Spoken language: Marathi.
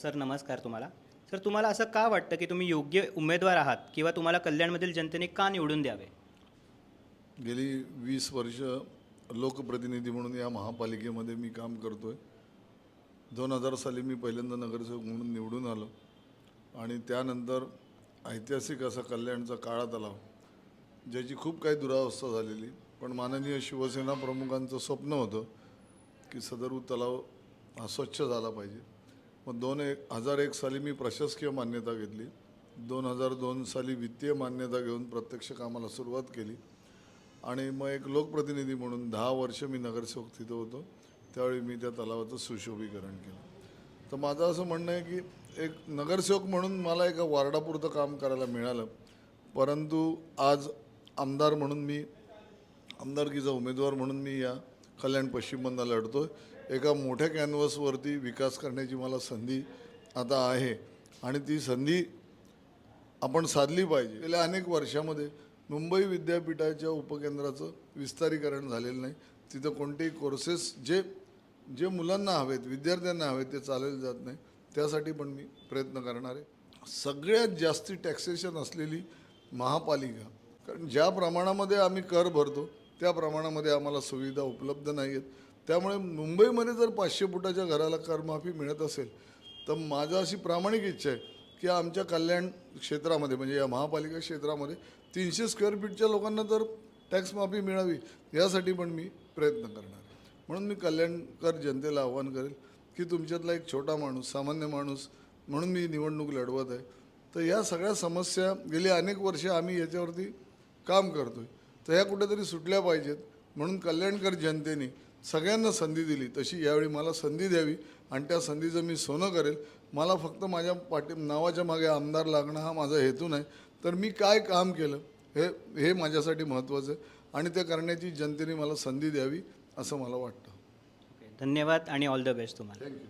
सर नमस्कार तुम्हाला. सर तुम्हाला असं का वाटतं की तुम्ही योग्य उमेदवार आहात किंवा तुम्हाला कल्याणमधील जनतेने का निवडून द्यावे? गेली 20 वर्ष लोकप्रतिनिधी म्हणून या महापालिकेमध्ये मी काम करतो आहे. 2000 साली मी पहिल्यांदा नगरसेवक म्हणून निवडून आलो आणि त्यानंतर ऐतिहासिक असा कल्याणचा काळा तलाव, ज्याची खूप काही दुरावस्था झालेली, पण माननीय शिवसेना प्रमुखांचं स्वप्न होतं की सदर तलाव हा स्वच्छ झाला पाहिजे. मग 2001 साली मी प्रशासकीय मान्यता घेतली. 2002 साली वित्तीय मान्यता घेऊन प्रत्यक्ष कामाला सुरुवात केली आणि मग एक लोकप्रतिनिधी म्हणून 10 वर्ष मी नगरसेवक तिथं होतो. त्यावेळी मी त्या तलावाचं सुशोभीकरण केलं. तर माझं असं म्हणणं आहे की एक नगरसेवक म्हणून मला एका वार्डापुरतं काम करायला मिळालं, परंतु आज आमदार म्हणून मी आमदारकीचा उमेदवार म्हणून मी या कल्याण पश्चिममधून लढतो आहे. एका मोठ्या कॅनव्हसवरती विकास करण्याची मला संधी आता आहे आणि ती संधी आपण साधली पाहिजे. गेल्या अनेक वर्षामध्ये मुंबई विद्यापीठाच्या उपकेंद्राचं विस्तारीकरण झालेलं नाही. तिथं कोणतेही कोर्सेस जे मुलांना हवेत, विद्यार्थ्यांना हवेत, ते चालवले जात नाही. त्यासाठी पण मी प्रयत्न करणार आहे. सगळ्यात जास्ती टॅक्सेशन असलेली महापालिका, कारण ज्या प्रमाणामध्ये आम्ही कर भरतो त्या प्रमाणामध्ये आम्हाला सुविधा उपलब्ध नाही आहेत. त्यामुळे मुंबईमध्ये जर 500 फुटाच्या घराला करमाफी मिळत असेल तर माझं अशी प्रामाणिक इच्छा आहे की आमच्या कल्याण क्षेत्रामध्ये, म्हणजे या महापालिका क्षेत्रामध्ये 300 स्क्वेअर फीटच्या लोकांना तर टॅक्स माफी मिळावी, यासाठी पण मी प्रयत्न करणार आहे. म्हणून मी कल्याणकर जनतेला आव्हान करेल की तुमच्यातला एक छोटा माणूस, सामान्य माणूस म्हणून मी निवडणूक लढवत आहे. तर या सगळ्या समस्या गेली अनेक वर्षे आम्ही याच्यावरती काम करतो आहे, तर ह्या कुठेतरी सुटल्या पाहिजेत. म्हणून कल्याणकर जनतेने सगळ्यांना संधी दिली, तशी यावेळी मला संधी द्यावी आणि त्या संधीचं मी सोनं करेल. मला फक्त माझ्या नावाच्या मागे आमदार लागणं हा माझा हेतू नाही, तर मी काय काम केलं हे माझ्यासाठी महत्त्वाचं आहे आणि ते करण्याची जनतेने मला संधी द्यावी असं मला वाटतं. धन्यवाद आणि ऑल द बेस्ट तुम्हाला. थँक्यू.